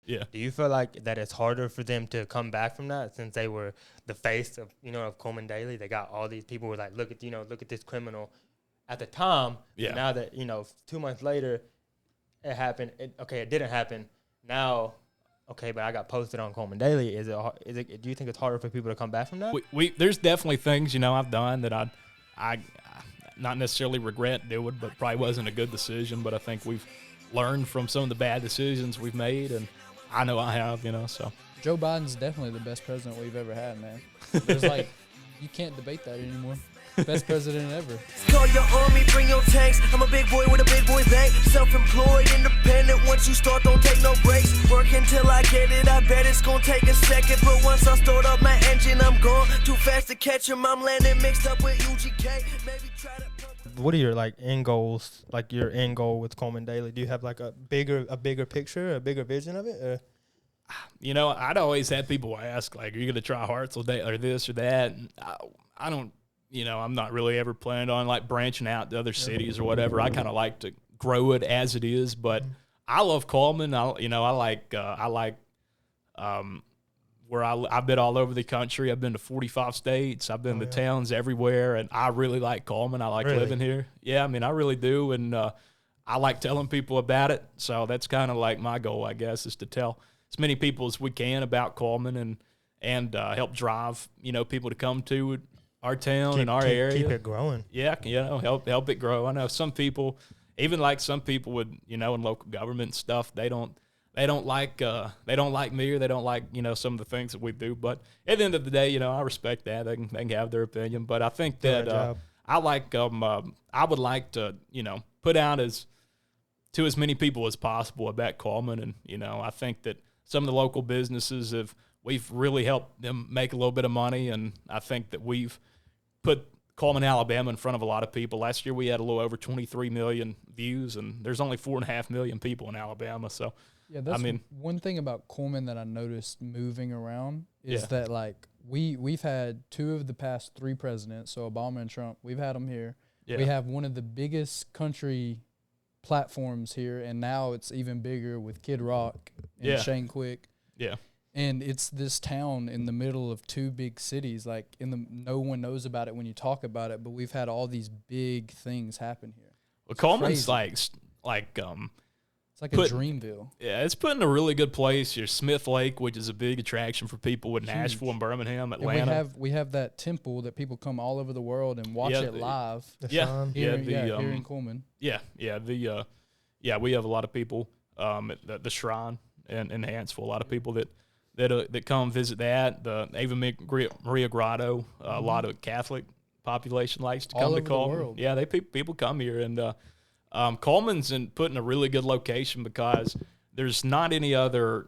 Yeah. Do you feel like that it's harder for them to come back from that since they were the face of, of Cullman Daily? They got all these people who were like, look at this criminal at the time. Yeah. Now that, 2 months later, it happened. It didn't happen. Now, okay, but I got posted on Cullman Daily. Do you think it's harder for people to come back from that? There's definitely things, I've done that I not necessarily regret doing, but probably wasn't a good decision. But I think we've learned from some of the bad decisions we've made, and I know I have, so. Joe Biden's definitely the best president we've ever had, man. There's you can't debate that anymore. Best president ever. Call your army, bring your tanks. I'm a big boy with a big boy bank. Self-employed, independent. Once you start, don't take no breaks. Work until I get it. I bet it's gonna take a second, but once I start up my engine, I'm gone. Too fast to catch him. I'm landing mixed up with UGK. Maybe try to. What are your end goals? Like your end goal with Cullman Daily? Do you have a bigger picture, a bigger vision of it? Or? I'd always had people ask, are you going to try Hartselle Day or this or that? And I don't, I'm not really ever planning on branching out to other cities or whatever. I kind of like to grow it as it is, but I love Cullman. I like where I've been all over the country. I've been to 45 states. I've been to towns everywhere, and I really like Cullman. I like living here. Yeah, I really do, and I like telling people about it. So that's kind of my goal, I guess, is to tell as many people as we can about Cullman and help drive, people to come to our town and our area. Keep it growing. Yeah, help it grow. I know some people, even some people with, in local government and stuff, they don't like me, or they don't like, some of the things that we do. But at the end of the day, I respect that. They can have their opinion. But I think that I would like to, put out to as many people as possible about Cullman. And, I think that some of the local businesses we've really helped them make a little bit of money. And I think that we've put Cullman, Alabama in front of a lot of people. Last year we had a little over 23 million views, and there's only 4.5 million people in Alabama. So, yeah, that's one thing about Cullman that I noticed moving around is that we've had 2 of the past 3 presidents, so Obama and Trump. We've had them here. Yeah. We have one of the biggest country platforms here, and now it's even bigger with Kid Rock and Shane Quick. Yeah. And it's this town in the middle of 2 big cities. No one knows about it when you talk about it, but we've had all these big things happen here. Well, Cullman's it's like a Dreamville. Yeah, it's put in a really good place. Your Smith Lake, which is a big attraction for people with Nashville and Birmingham, Atlanta. And we have that temple that people come all over the world and watch it live. Here in Cullman. We have a lot of people at the Shrine in Hanceville. A lot of people that come visit that. The Ava Maria Grotto. A lot of Catholic population likes to come to Cullman. Yeah, people come here, and Cullman's put in a really good location because there's not any other.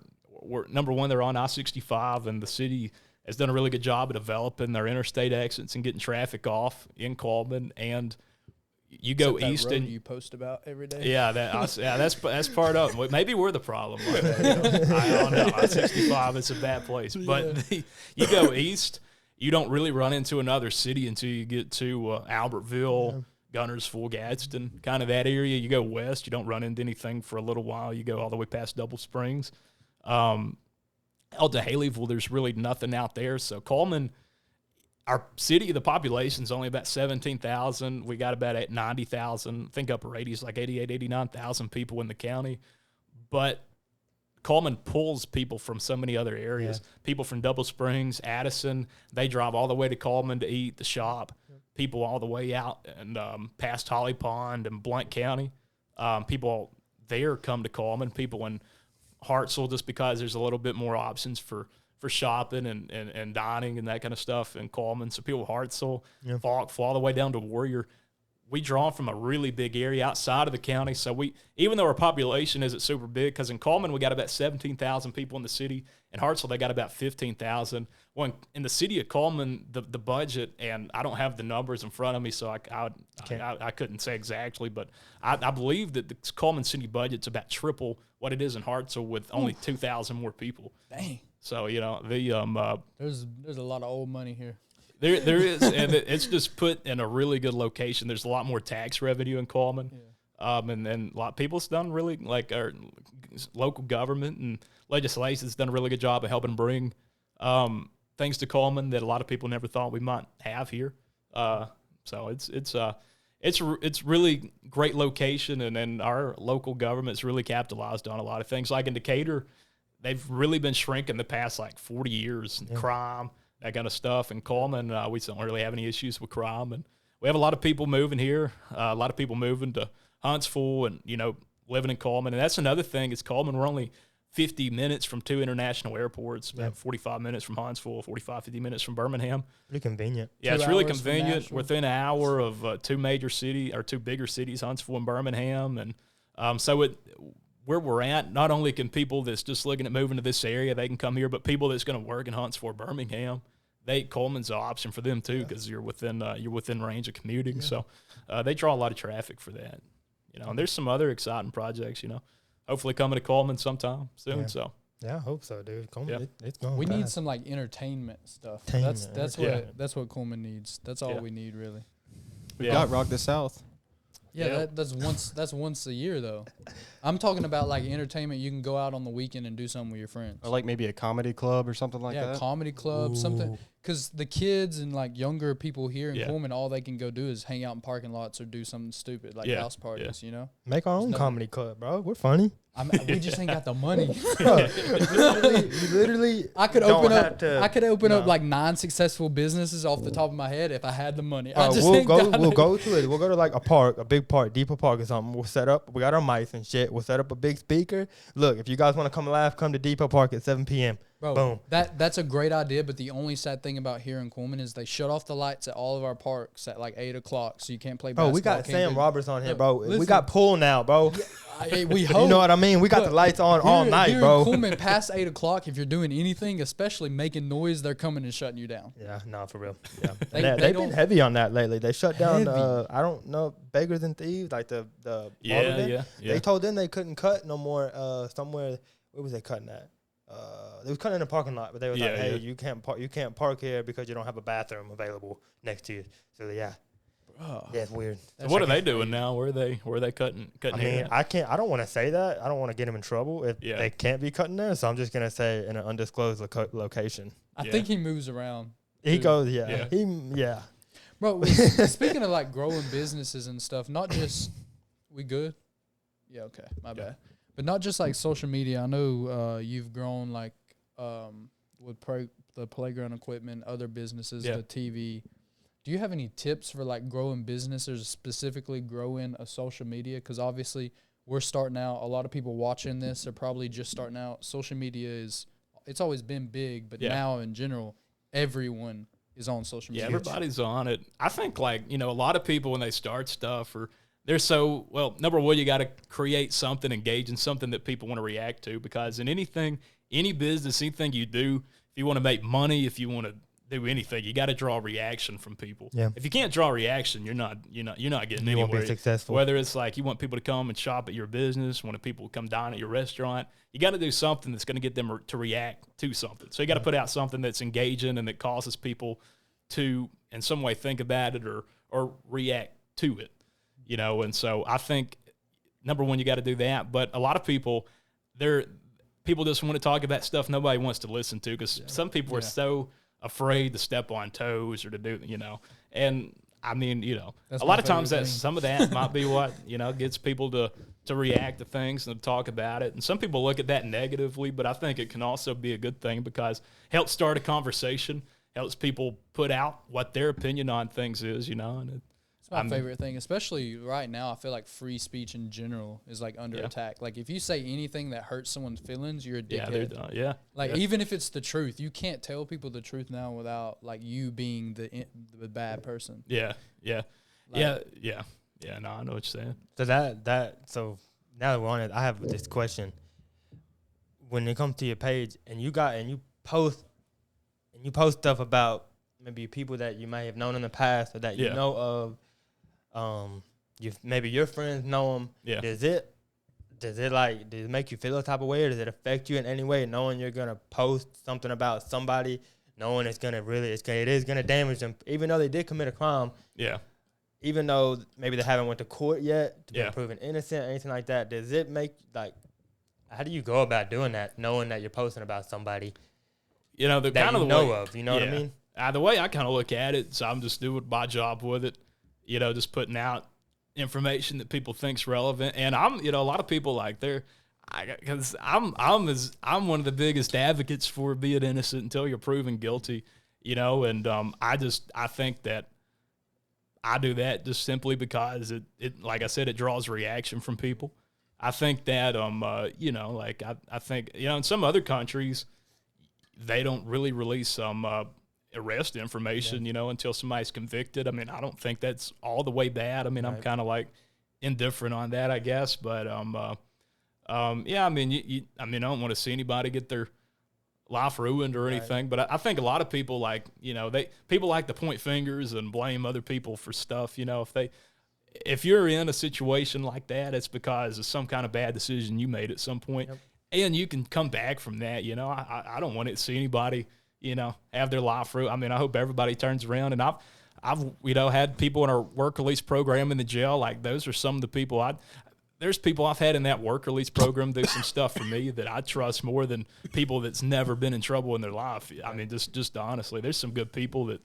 Number one, they're on I-65, and the city has done a really good job of developing their interstate exits and getting traffic off in Cullman. And you go east, and you post about every day. Yeah, that's part of it. Maybe we're the problem. I don't know. I-65 is a bad place, but you go east, you don't really run into another city until you get to Albertville. Gunnersville, Gadsden, kind of that area. You go west, you don't run into anything for a little while. You go all the way past Double Springs. Out to Haleyville, there's really nothing out there. So Cullman, our city, the population's only about 17,000. We got about 90,000. I think Upper 80 is 89,000 people in the county. But Cullman pulls people from so many other areas. Yeah. People from Double Springs, Addison, they drive all the way to Cullman to eat, the shop. People all the way out and past Holly Pond and Blount County. People there come to Cullman. People in Hartselle, just because there's a little bit more options for shopping and dining and that kind of stuff in Cullman. So people in Hartselle, fly all the way down to Warrior. We draw from a really big area outside of the county. So even though our population isn't super big, because in Cullman we got about 17,000 people in the city. In Hartselle they got about 15,000. Well, in the city of Cullman, the budget, and I don't have the numbers in front of me, so I couldn't say exactly, but I believe that the Cullman city budget's about triple what it is in Hartselle with only 2,000 more people. Dang. So there's a lot of old money here. There is, and it's just put in a really good location. There's a lot more tax revenue in Cullman, and a lot of people's done really local government and legislation has done a really good job of helping bring things to Cullman that a lot of people never thought we might have here. So it's really great location, and then our local government's really capitalized on a lot of things. Like in Decatur, they've really been shrinking the past like 40 years, crime, that kind of stuff. And Cullman, we don't really have any issues with crime, and we have a lot of people moving here, a lot of people moving to Huntsville and, living in Cullman. And that's another thing is Cullman, we're only 50 minutes from 2 international airports, about 45 minutes from Huntsville, 45, 50 minutes from Birmingham. Pretty convenient. Yeah, it's really convenient. Within an hour of two bigger cities, Huntsville and Birmingham. And so where we're at, not only can people that's just looking at moving to this area, they can come here, but people that's going to work in Huntsville or Birmingham, Cullman's an option for them too, because you're within range of commuting. Yeah. So they draw a lot of traffic for that. And there's some other exciting projects, hopefully coming to Cullman sometime soon. Yeah. So yeah, I hope so, dude. Cullman, it's going. We need some like entertainment stuff. That's what Cullman needs. That's all we need, really. We got Rock the South. Yeah, that's once a year though. I'm talking about like entertainment. You can go out on the weekend and do something with your friends. Or like maybe a comedy club or something like that. Yeah, comedy club, something. Because the kids and like younger people here in Cullman, all they can go do is hang out in parking lots or do something stupid like house parties. Make our own comedy club, bro. We're funny. We just ain't got the money. Bro, literally, I could open up like 9 successful businesses off the top of my head if I had the money. We'll go to it. We'll go to like a park, a big park, Depot Park or something. We'll set up. We got our mics and shit. We'll set up a big speaker. Look, if you guys want to come laugh, come to Depot Park at 7 p.m. Bro, boom. That's a great idea, but the only sad thing about here in Cullman is they shut off the lights at all of our parks at like 8 o'clock, so you can't play basketball. Bro, we got Sam Roberts on here, bro. We got pool now, bro. We hope. You know what I mean? We got the lights on all night, bro. Here in Cullman, past 8 o'clock, if you're doing anything, especially making noise, they're coming and shutting you down. Yeah, no, for real. Yeah. They've been heavy on that lately. They shut down, I don't know, Beggars and Thieves, like the yeah. They told them they couldn't cut no more somewhere. Where was they cutting at? They was cutting in the parking lot, but they was like, "Hey, you can't park here because you don't have a bathroom available next to you." So yeah, it's weird. What are they doing now? Where are they cutting? I mean, I don't want to say that. I don't want to get them in trouble if they can't be cutting there. So I'm just gonna say in an undisclosed location. I think he moves around. He goes, Bro, speaking of like growing businesses and stuff, not just we good. Yeah, okay, my bad. But not just like social media. I know you've grown like with the playground equipment, other businesses, the TV. Do you have any tips for like growing businesses, specifically growing a social media? Because obviously we're starting out. A lot of people watching this are probably just starting out. Social media it's always been big, but now in general, everyone is on social media. Yeah, everybody's on it. I think like, a lot of people when they start stuff they're so, number one, you got to create something, engage in something that people want to react to, because in anything, any business, anything you do, if you want to make money, if you want to do anything, you got to draw a reaction from people. Yeah. If you can't draw a reaction, you're not getting anywhere. Won't be successful. Whether it's like you want people to come and shop at your business, want people to come dine at your restaurant, you got to do something that's going to get them to react to something. So you got to put out something that's engaging and that causes people to, in some way, think about it or react to it. And so I think, number one, you got to do that. But a lot of people, people just want to talk about stuff nobody wants to listen to, because some people are so afraid to step on toes or to do, And I mean, a lot of times some of that might be what, gets people to react to things and to talk about it. And some people look at that negatively, but I think it can also be a good thing, because it helps start a conversation, helps people put out what their opinion on things is, and my favorite thing, especially right now. I feel like free speech in general is like under attack. Like if you say anything that hurts someone's feelings, you're a dickhead. Even if it's the truth, you can't tell people the truth now without like you being the bad person. No, I know what you're saying. So so now that we're on it, I have this question. When it comes to your page and you post stuff about maybe people that you might have known in the past or that you know of. Maybe your friends know them. Yeah. Does it make you feel a type of way, or does it affect you in any way, knowing you're gonna post something about somebody, knowing it is gonna damage them, even though they did commit a crime? Yeah. Even though maybe they haven't went to court yet to be proven innocent or anything like that, does it make How do you go about doing that, knowing that you're posting about somebody the that kind you of know of? You know what I mean? The way I kind of look at it, so I'm just doing my job with it. Just putting out information that people think's relevant, and I'm a lot of people like because I'm one of the biggest advocates for being innocent until you're proven guilty. And I think that I do that just simply because it like I said, it draws reaction from people. I think that I think in some other countries they don't really release arrest information until somebody's convicted. I mean, I don't think that's all the way bad. I mean, right. I'm kind of like indifferent on that, I guess, but I mean, I don't want to see anybody get their life ruined or anything, right. But I think a lot of people people like to point fingers and blame other people for stuff. If you're in a situation like that, it's because of some kind of bad decision you made at some point, yep. And you can come back from that. I don't want to see anybody have their life ruined. I mean, I hope everybody turns around, and I've had people in our work release program in the jail. Like, those are some of the people there's people I've had in that work release program do some stuff for me that I trust more than people that's never been in trouble in their life. I mean, just honestly, there's some good people that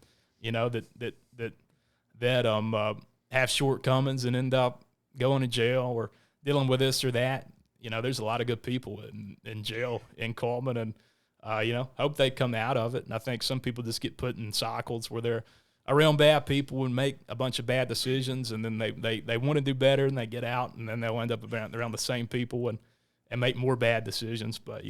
have shortcomings and end up going to jail or dealing with this or that. There's a lot of good people in jail in Cullman, and hope they come out of it. And I think some people just get put in cycles where they're around bad people and make a bunch of bad decisions, and then they want to do better, and they get out, and then they'll end up around the same people and make more bad decisions. But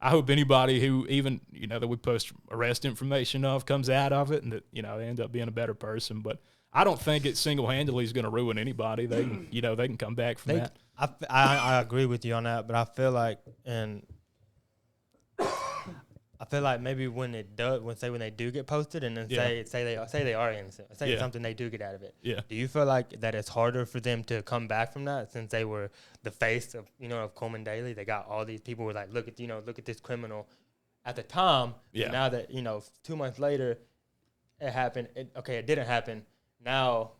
I hope anybody who even that we post arrest information of comes out of it, and that they end up being a better person. But I don't think it single-handedly is going to ruin anybody. They they can come back from that. I agree with you on that, but I feel like maybe when they do get posted, and then say they are innocent, it's something they do get out of it. Yeah. Do you feel like that it's harder for them to come back from that, since they were the face of of Cullman Daily? They got all these people who were like, look at this criminal at the time. Yeah. Now that 2 months later, it happened. It didn't happen. Now,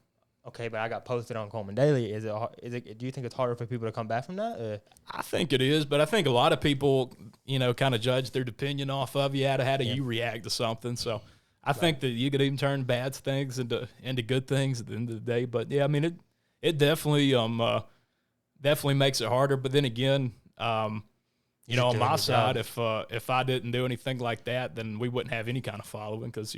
but I got posted on Cullman Daily. Is it? Do you think it's harder for people to come back from that? I think it is, but I think a lot of people, kind of judge their opinion off of you. How do you react to something? So I think that you could even turn bad things into good things at the end of the day. But yeah, I mean, it definitely makes it harder. But then again, on my side, if I didn't do anything like that, then we wouldn't have any kind of following, because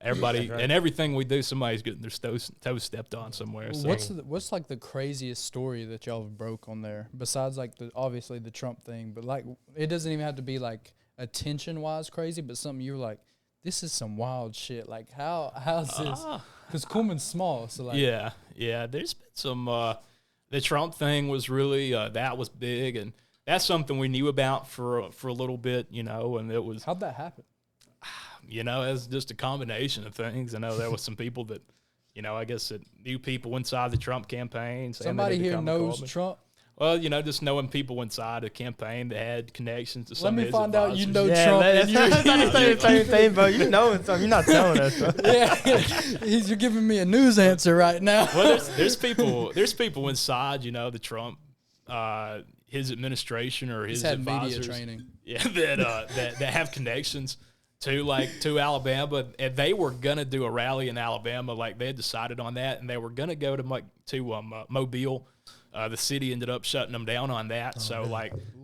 everybody right. And everything we do, somebody's getting their toes stepped on somewhere. So. What's like the craziest story that y'all have broke on there, besides like obviously the Trump thing, but like it doesn't even have to be like attention wise crazy, but something you're like, this is some wild shit. Like how's this? Because Cullman's small, so like yeah. There's been some. The Trump thing was really that was big, and that's something we knew about for a little bit, and it was. How'd that happen? It's just a combination of things. I know there was some people that, I guess that knew people inside the Trump campaign. Somebody here knows Trump? Well, just knowing people inside the campaign that had connections to some of his advisors. Let me find out you know Trump. That's not the same thing, bro. You know something. You're not telling us. You're giving me a news answer right now. Well, there's people inside, the Trump, his administration or his advisors. Media training. Yeah, that have connections to Alabama, and they were gonna do a rally in Alabama. Like, they had decided on that, and they were gonna go to Mobile. The city ended up shutting them down on that.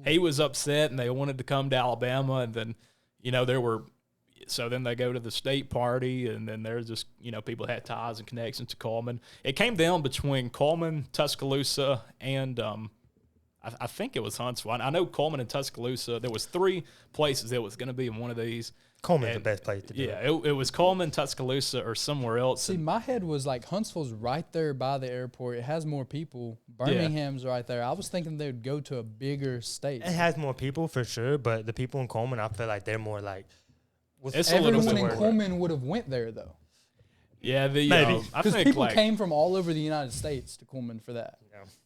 He was upset, and they wanted to come to Alabama, and then then they go to the state party, and then there's just people had ties and connections to Cullman. It came down between Cullman, Tuscaloosa, and I think it was Huntsville. I know Cullman and Tuscaloosa. There was 3 places that was going to be in one of these. Cullman's the best place to do it. Yeah, it was Cullman, Tuscaloosa, or somewhere else. See, my head was like Huntsville's right there by the airport. It has more people. Birmingham's right there. I was thinking they would go to a bigger state. It has more people for sure, but the people in Cullman, I feel like they're more like. Everyone in Cullman would have went there though. Yeah, maybe because people came from all over the United States to Cullman for that.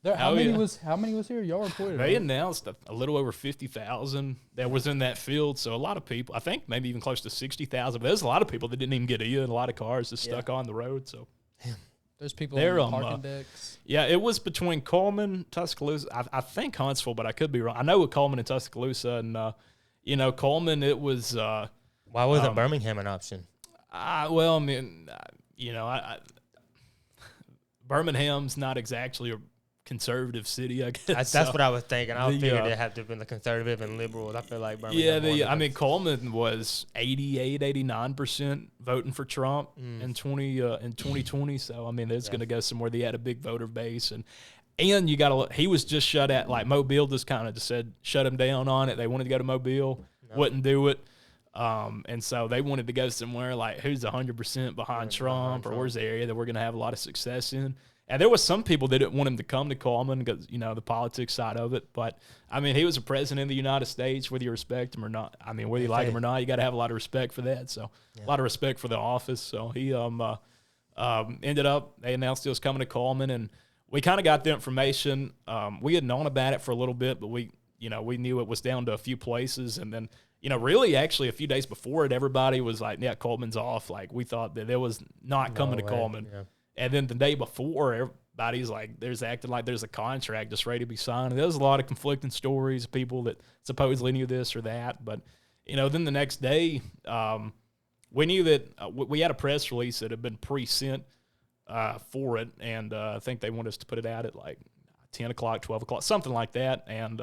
Yeah. How many was here? Y'all reported. They announced a little over 50,000 that was in that field. So a lot of people, I think maybe even close to 60,000. But there's a lot of people that didn't even get in. A lot of cars just stuck on the road. So There's people They're, on the parking decks. Yeah, it was between Cullman, Tuscaloosa. I think Huntsville, but I could be wrong. I know with Cullman and Tuscaloosa, and Cullman. It was. Why wasn't Birmingham an option? Well, I mean, Birmingham's not exactly a conservative city, I guess. That's what I was thinking. I figured it had to have been the conservative and liberals. I feel like Birmingham. Yeah, Cullman was 89% voting for Trump in 2020. So I mean, there's going to go somewhere. They had a big voter base, and you got to look. He was just shut at. Like Mobile just kind of just said shut him down on it. They wanted to go to Mobile, wouldn't do it. And so they wanted to go somewhere like who's 100% behind Trump, or where's the area that we're going to have a lot of success in. And there was some people that didn't want him to come to Cullman because, the politics side of it. But, I mean, he was a president of the United States, whether you respect him or not. I mean, whether you like him or not, you got to have a lot of respect for that. So, a lot of respect for the office. So, he ended up, they announced he was coming to Cullman, and we kind of got the information. We had known about it for a little bit, but we knew it was down to a few places. And then, really actually a few days before it, everybody was like, yeah, Cullman's off. Like, we thought that it was not coming to Cullman. Yeah. And then the day before, everybody's like, there's acting like there's a contract just ready to be signed. And there was a lot of conflicting stories, people that supposedly knew this or that. But, then the next day, we knew that we had a press release that had been pre-sent for it. And I think they wanted us to put it out at like 10 o'clock, 12 o'clock, something like that. And,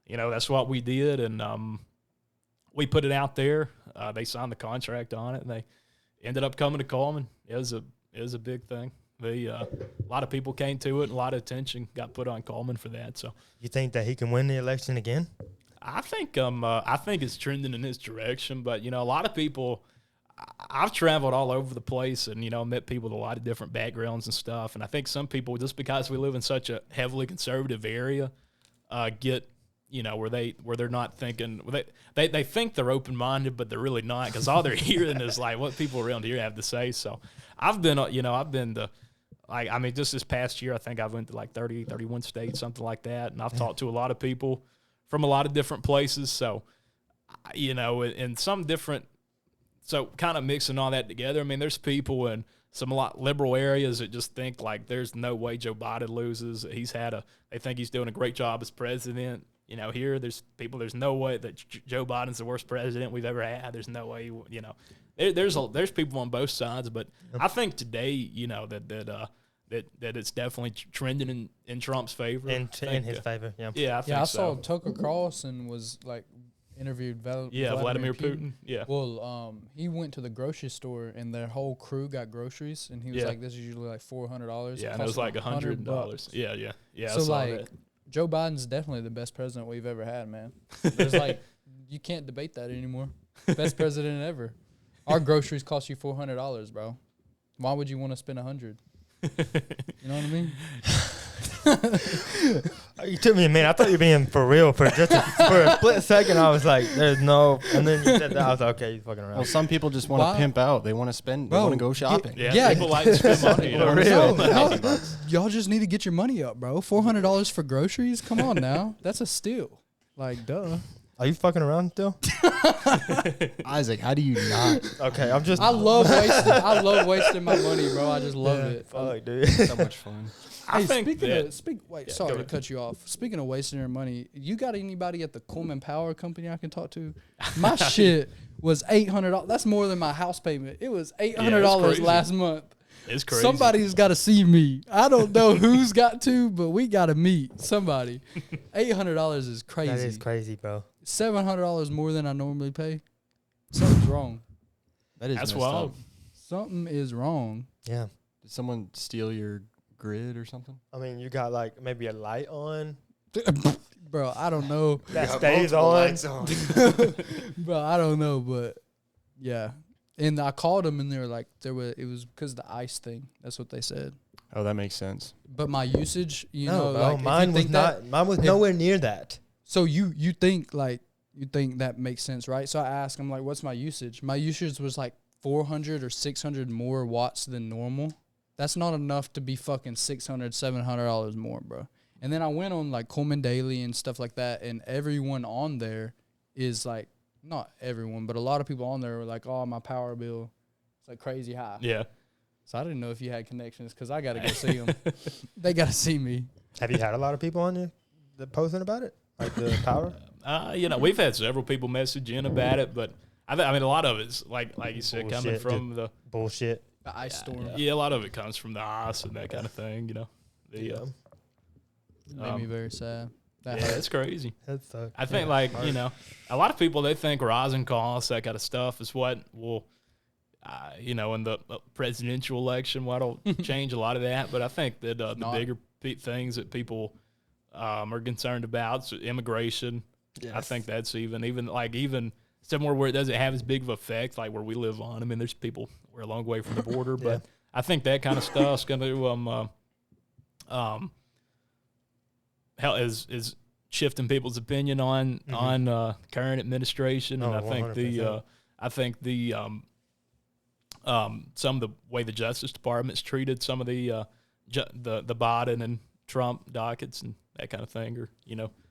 that's what we did. And we put it out there. They signed the contract on it, and they ended up coming to Cullman. It was a big thing. A lot of people came to it, and a lot of attention got put on Cullman for that. So, you think that he can win the election again? I think it's trending in his direction. But a lot of people, I've traveled all over the place, and met people with a lot of different backgrounds and stuff. And I think some people, just because we live in such a heavily conservative area, get where they're not thinking, they think they're open minded, but they're really not, because all they're hearing is like what people around here have to say. So I've been to, like, I mean, just this past year, I think I went to like 30, 31 states, something like that. And I've talked to a lot of people from a lot of different places. So, in some different, so kind of mixing all that together. I mean, there's people in some a lot liberal areas that just think like there's no way Joe Biden loses. They think he's doing a great job as president. Here there's no way that Joe Biden's the worst president we've ever had. There's no way, there's people on both sides. But I think today, that it's definitely trending in Trump's favor. In his favor, yeah. Yeah, I think I saw Tucker Carlson was like interviewed Vladimir Putin. Yeah. Well, he went to the grocery store and their whole crew got groceries, and he was like, "This is usually like $400." Yeah, and it was like $100. Yeah. So like, that. Joe Biden's definitely the best president we've ever had, man. There's like, you can't debate that anymore. Best president ever. Our groceries cost you $400, bro. Why would you want to spend $100? You know what I mean? You took me a minute. I thought you were being for real for a split second. I was like, "There's no," and then you said that. I was like, "Okay, you fucking around." Well, some people just want to pimp out. They want to spend. They want to go shopping. Yeah, people like to spend money. Y'all just need to get your money up, bro. $400 for groceries? Come on now, that's a steal. Like, duh. Are you fucking around still? Isaac, how do you not? Okay, I love wasting my money, bro. I just love it. Fuck, dude. So much fun. Hey, sorry to cut you off. Speaking of wasting your money, you got anybody at the Cullman Power Company I can talk to? My shit was $800. That's more than my house payment. It was $800 last month. It's crazy. Somebody's got to see me. I don't know who's got to, but we got to meet somebody. $800 is crazy. That is crazy, bro. $700 more than I normally pay. Something's wrong. That's wild. Something is wrong. Yeah. Did someone steal your grid or something? I mean, you got like maybe a light on. Bro, I don't know. That stays on. Bro, I don't know, but yeah. And I called them, and they were like, it was because of the ice thing. That's what they said. Oh, that makes sense. But my usage, bro, like, mine was nowhere near that. So you think that makes sense, right? So I asked him, like, what's my usage? My usage was like 400 or 600 more watts than normal. That's not enough to be fucking $600, $700 more, bro. And then I went on like Cullman Daily and stuff like that, and everyone on there is like, not everyone, but a lot of people on there were like, oh, my power bill is like crazy high. Yeah. So I didn't know if you had connections because I got to go see them. They got to see me. Have you had a lot of people on you that posting about it? Like the power? We've had several people message in about it, but I mean, a lot of it's like you said, coming from the bullshit. The ice storm. Yeah, a lot of it comes from the ice and that kind of thing, It made me very sad. It's crazy. That sucks. I think, a lot of people, they think rising costs, that kind of stuff, is what will, in the presidential election, what'll change a lot of that. But I think that the bigger things that people are concerned about, so immigration. Yes. I think that's even somewhere where it doesn't have as big of an effect, like where we live on. I mean, there's people, we're a long way from the border, but I think that kind of stuff's going to is shifting people's opinion on current administration, and I think some of the way the Justice Department's treated some of the Biden and Trump dockets and that kind of thing, or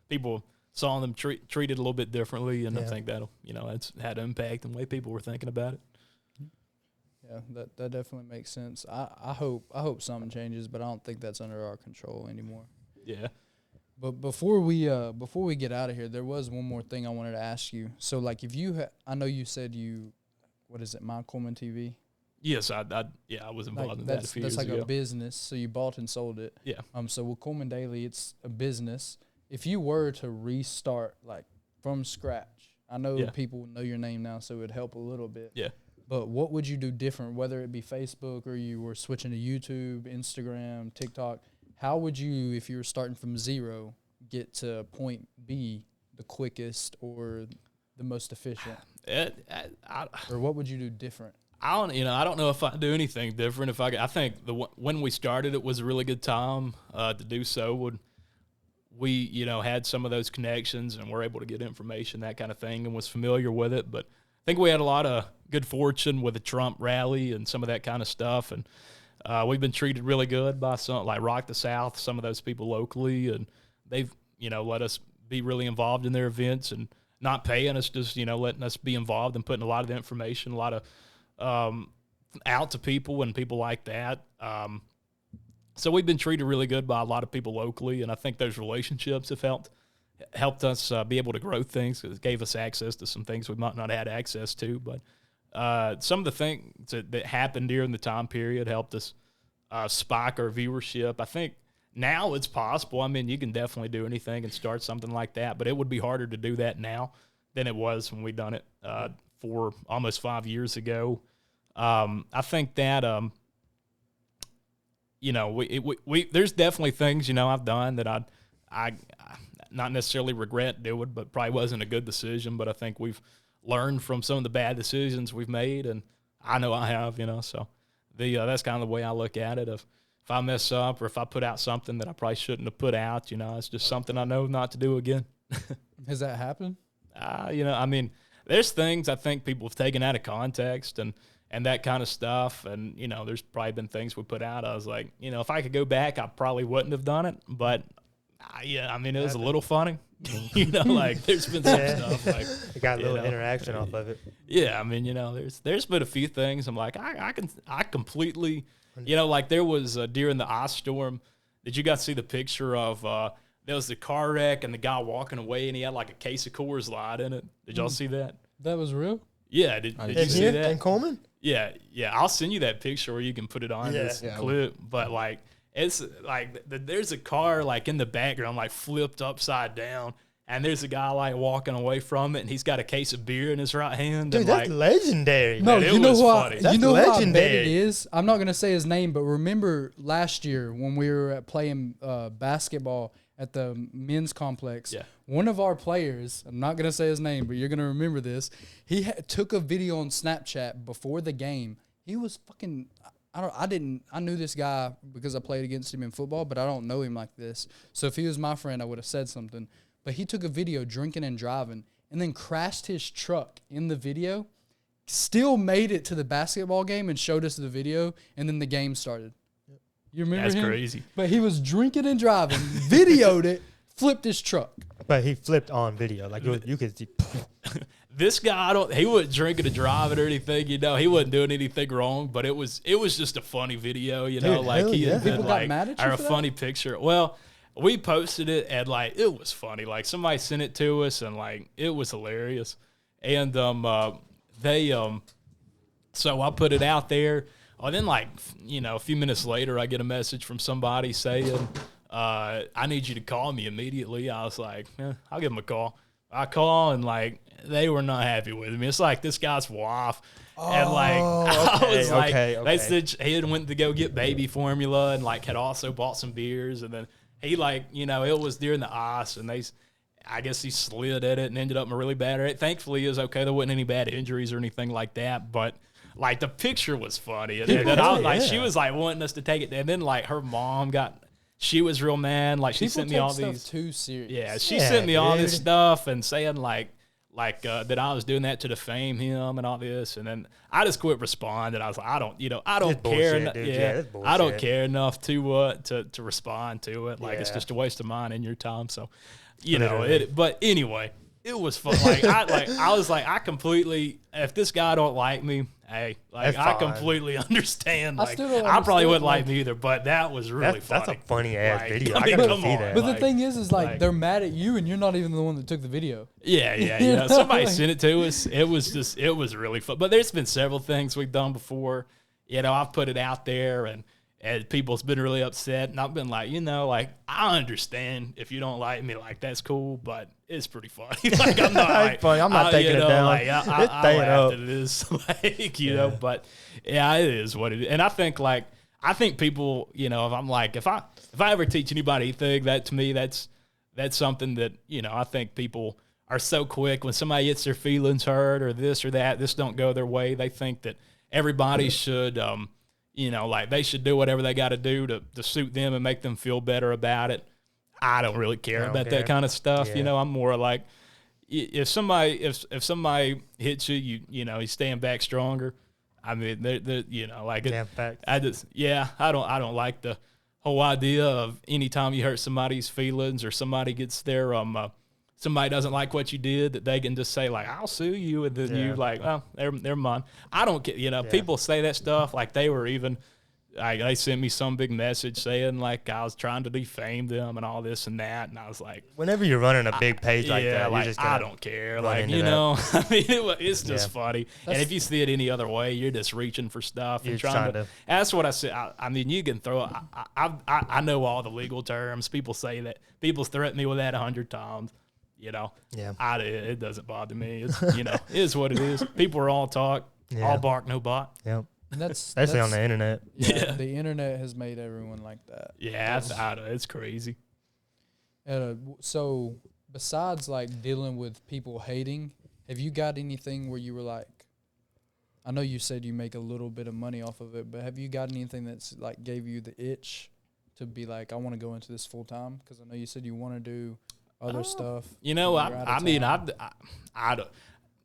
people saw them treated a little bit differently, and I think that'll it's had an impact on the way people were thinking about it. Yeah, that definitely makes sense. I hope something changes, but I don't think that's under our control anymore. Yeah. But before we get out of here, there was one more thing I wanted to ask you. So, like, if you I know you said what is it, My Cullman TV? Yes, I was involved in that a few years ago. That's like a business, so you bought and sold it. Yeah. So with Cullman Daily, it's a business. If you were to restart, like, from scratch, I know people know your name now, so it would help a little bit. Yeah. But what would you do different, whether it be Facebook or you were switching to YouTube, Instagram, TikTok? How would you, if you were starting from zero, get to point B the quickest or the most efficient? Or what would you do different? I don't know if I do anything different. I think when we started, it was a really good time to do so. We had some of those connections and were able to get information, that kind of thing, and was familiar with it. But I think we had a lot of good fortune with the Trump rally and some of that kind of stuff, and we've been treated really good by some, like Rock the South, some of those people locally, and they've let us be really involved in their events and not paying us, just letting us be involved and putting a lot of the information, a lot of out to people and people like that. So we've been treated really good by a lot of people locally, and I think those relationships have helped us be able to grow things, because it gave us access to some things we might not have had access to. But some of the things that happened during the time period helped us spike our viewership. I think now it's possible. I mean, you can definitely do anything and start something like that, but it would be harder to do that now than it was when we done it for almost 5 years ago. I think that there's definitely things I've done that I not necessarily regret doing, but probably wasn't a good decision. But I think we've learned from some of the bad decisions we've made, and I know I have. So that's kind of the way I look at it. If I mess up or if I put out something that I probably shouldn't have put out, it's just something I know not to do again. Has that happened? I mean, there's things I think people have taken out of context and that kind of stuff. And, there's probably been things we put out. I was like, if I could go back, I probably wouldn't have done it. But, it was a little funny. There's been some stuff. Like, it got a little interaction off of it. Yeah, I mean, there's been a few things I'm like, I completely, there was during the ice storm, did you guys see the picture of there was the car wreck and the guy walking away and he had like a case of Coors Light in it? Did y'all see that? That was real? Yeah, did you see that? In Cullman? Yeah, I'll send you that picture where you can put it on this clip. But it's there's a car in the background flipped upside down, and there's a guy walking away from it, and he's got a case of beer in his right hand. Dude, and, that's legendary. No, man, you know what? You know how I bet it is. I'm not gonna say his name, but remember last year when we were playing basketball at the men's complex. Yeah. One of our players, I'm not going to say his name, but you're going to remember this. He took a video on Snapchat before the game. He was fucking I knew this guy because I played against him in football, but I don't know him like this. So if he was my friend, I would have said something. But he took a video drinking and driving and then crashed his truck in the video, still made it to the basketball game and showed us the video, and then the game started. You remember him? That's crazy. But he was drinking and driving, videoed it, flipped his truck. But he flipped on video. You could see. this guy, he wasn't drinking or driving or anything, you know. He wasn't doing anything wrong, but it was just a funny video, you know. Dude, like he had been People got like, mad at you or a for that? funny picture. Well, we posted it and like it was funny. Like somebody sent it to us and like it was hilarious. And so I put it out there. And then like, you know, a few minutes later, I get a message from somebody saying, I need you to call me immediately. I was like, I'll give him a call. I call and like they were not happy with me. It's like this guy's wife. And like I was like, they said he had went to go get baby formula and like had also bought some beers. And then he like, you know, it was during the ice and I guess he slid at it and ended up in a really bad area. Thankfully, it was okay. There wasn't any bad injuries or anything like that. But like the picture was funny. And she was like wanting us to take it. And then like her mom she was real mad. Like she sent me all these. Too serious. Yeah, she sent me all this stuff and saying like that I was doing that to defame him and all this. And then I just quit responding. I was like, I don't care. I don't care enough to respond to it. Like it's just a waste of mine and your time. So, you know it. But anyway, it was fun. Like I was like, I completely. If this guy don't like me, hey, like I completely understand. Like I probably wouldn't like me either. But that was really funny. That's a funny ass video. I mean, come on. But the thing is like they're mad at you and you're not even the one that took the video. Yeah. Somebody sent it to us. It was really fun. But there's been several things we've done before. You know, I've put it out there and people's been really upset. And I've been like, you know, like I understand if you don't like me, like that's cool, but it's pretty funny. Like I'm not like, funny. I'm not taking it down. Like, I laughed at it. Like, you know, but yeah, it is what it is. And I think people, you know, if I ever teach anybody anything, that to me, that's something that, you know, I think people are so quick when somebody gets their feelings hurt or this or that, this don't go their way. They think that everybody should, you know, like they should do whatever they got to do to suit them and make them feel better about it. I don't really care about that kind of stuff. Yeah. You know, I'm more like if somebody hits you, you know, he's staying back stronger. I mean, they're you know, like I don't like the whole idea of anytime you hurt somebody's feelings or somebody gets their somebody doesn't like what you did, that they can just say like, I'll sue you. And then you like, well, they're mine. I don't get, you know, people say that stuff. Like they were even, like they sent me some big message saying like I was trying to defame them and all this and that. And I was like, whenever you're running a big page like that, like, I don't care. Like, you know, I mean, it's just funny. And if you see it any other way, you're just reaching for stuff and trying to. That's what I said. I mean, you can throw. I know all the legal terms. People say that. People threaten me with that 100 times. You know, it doesn't bother me. It's, you know, it is what it is. People are all talk, all bark, no bite. Yep. And that's especially on the internet. Yeah, the internet has made everyone like that. Yeah, it's crazy. So besides like dealing with people hating, have you got anything where you were like, I know you said you make a little bit of money off of it, but have you got anything that's like gave you the itch to be like, I want to go into this full time? Because I know you said you want to do other stuff. You know, I mean,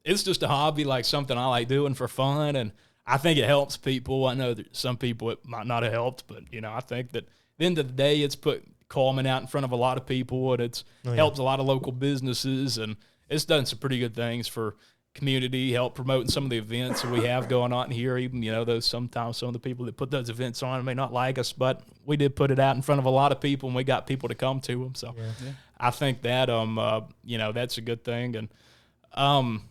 it's just a hobby, like something I like doing for fun, and I think it helps people. I know that some people it might not have helped, but, you know, I think that at the end of the day, it's put Cullman out in front of a lot of people, and it's helped a lot of local businesses, and it's done some pretty good things for community, help promoting some of the events that we have going on here. Even, you know, sometimes some of the people that put those events on may not like us, but we did put it out in front of a lot of people, and we got people to come to them. So I think that, you know, that's a good thing. And,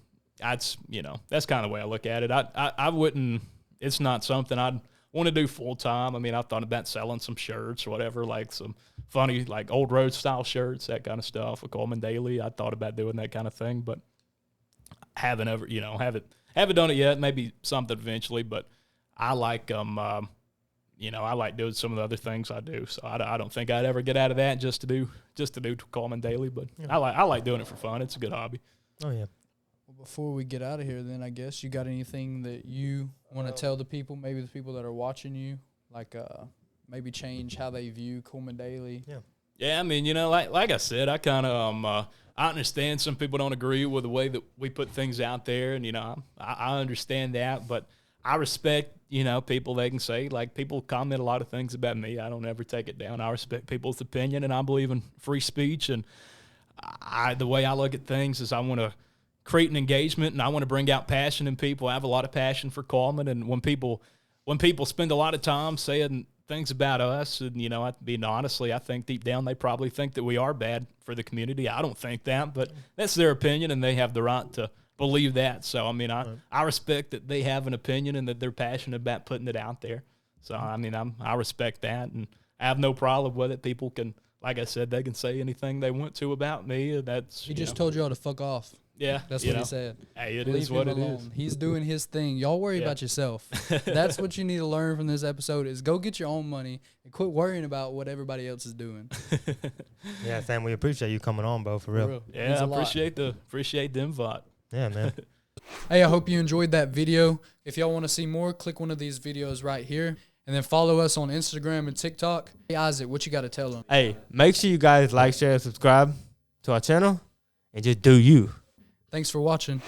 that's, you know, that's kind of the way I look at it. I wouldn't, it's not something I'd want to do full time. I mean, I thought about selling some shirts or whatever, like some funny, like old road style shirts, that kind of stuff with Cullman Daily. I thought about doing that kind of thing, but haven't ever, you know, haven't done it yet. Maybe something eventually, but I like, you know, I like doing some of the other things I do. So I don't think I'd ever get out of that just to do Cullman Daily, but I like doing it for fun. It's a good hobby. Oh yeah. Well, before we get out of here, then I guess you got anything that you want to tell the people, maybe the people that are watching you, like maybe change how they view Cullman Daily? Yeah, I mean, you know, like I said, I kind of I understand some people don't agree with the way that we put things out there, and, you know, I understand that, but I respect, you know, people. They can say, like, people comment a lot of things about me. I don't ever take it down. I respect people's opinion, and I believe in free speech, and the way I look at things is I want to create an engagement, and I want to bring out passion in people. I have a lot of passion for Cullman, and when people spend a lot of time saying things about us, and honestly, I think deep down they probably think that we are bad for the community. I don't think that, but that's their opinion, and they have the right to believe that. So I respect that they have an opinion and that they're passionate about putting it out there. So I respect that, and I have no problem with it. People can, like I said, they can say anything they want to about me. He just told y'all to fuck off. Yeah, that's what he said. Hey, it is what it is. He's doing his thing. Y'all worry about yourself. That's what you need to learn from this episode is go get your own money and quit worrying about what everybody else is doing. Yeah, Sam, we appreciate you coming on, bro, for real. Yeah, I appreciate the invite. Yeah, man. Hey, I hope you enjoyed that video. If y'all want to see more, click one of these videos right here. And then follow us on Instagram and TikTok. Hey, Isaac, what you got to tell them? Hey, make sure you guys like, share, and subscribe to our channel. And just do you. Thanks for watching.